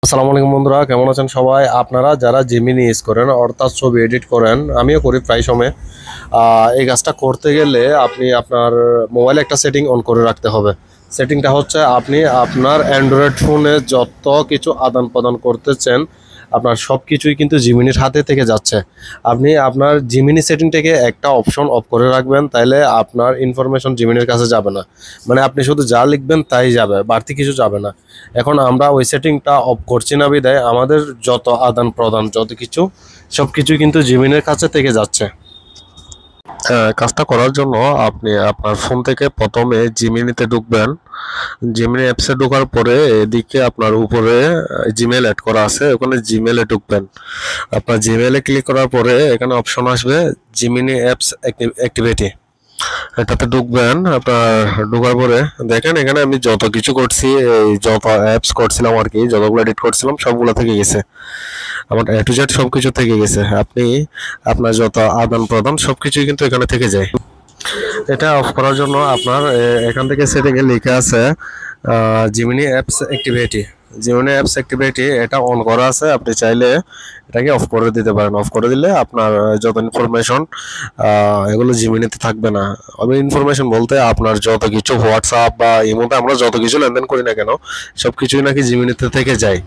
আসসালামু আলাইকুম বন্ধুরা, কেমন আছেন সবাই? আপনারা যারা জেমিনি ইউজ করেন অর্থাৎ ছবি এডিট করেন, আমিও করি প্রায় সময়। এই কাজটা করতে গেলে আপনি আপনার মোবাইলে একটা সেটিং অন করে রাখতে হবে। সেটিংটা হচ্ছে আপনি আপনার অ্যান্ড্রয়েড ফোনে যত কিছু আদান প্রদান করতেছেন আপনার সব কিছুই কিন্তু জিমিনির হাতে থেকে যাচ্ছে। আপনি আপনার জিমিনি সেটিং থেকে একটা অপশন অফ করে রাখবেন, তাইলে আপনার ইনফরমেশন জিমিনির কাছে যাবে না। মানে আপনি শুধু যা লিখবেন তাই যাবে, বাড়তি কিছু যাবে না। এখন আমরা ওই সেটিংটা অফ করছি না বিদায় আমাদের যত আদান প্রদান যত কিছু সব কিছুই কিন্তু জিমিনের কাছে থেকে যাচ্ছে। কাজটা করার জন্য আপনি আপনার ফোন থেকে প্রথমে জিমিনিতে ঢুকবেন। জিমিনি অ্যাপসে ঢোকার পরে এদিকে আপনার উপরে জিমেল অ্যাড করা আছে, ওখানে জিমেলে ঢুকবেন। আপনার জিমেলে ক্লিক করার পরে এখানে অপশন আসবে জিমিনি অ্যাপস অ্যাক্টিভিটি, এটাতে ঢুকবেন। আপনার ঢোকার পরে দেখেন এখানে আমি যত কিছু করছি, এই যত অ্যাপস করছিলাম আর কি, যতগুলো এডিট করছিলাম সবগুলো থেকে গেছে, আমার এ টু জেড সবকিছু থেকে গেছে। আপনি আপনার যত আদান প্রদান সবকিছুই কিন্তু এখানে থেকে যায়। এটা অফ করার জন্য আপনার এখান থেকে সেটিংয়ে লেখা আছে Gemini apps activity. Gemini apps activity এটা অন করা আছে, আপনি চাইলে এটাকে অফ করে দিতে পারেন। অফ করে দিলে আপনার যত ইনফরমেশন এগুলো জিমিনিতে থাকবে না। আমি ইনফরমেশন বলতে আপনার যত কিছু হোয়াটসঅ্যাপ বা ইমোতে আমরা যত কিছু লেনদেন করি না কেন সব কিছুই নাকি জিমিনিতে থেকে যায়।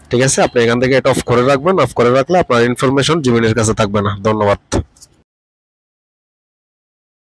ঠিক আছে, আপনি এখান থেকে এটা অফ করে রাখবেন। অফ করে রাখলে আপনার ইনফরমেশন জিমিনির কাছে থাকবে না। ধন্যবাদ।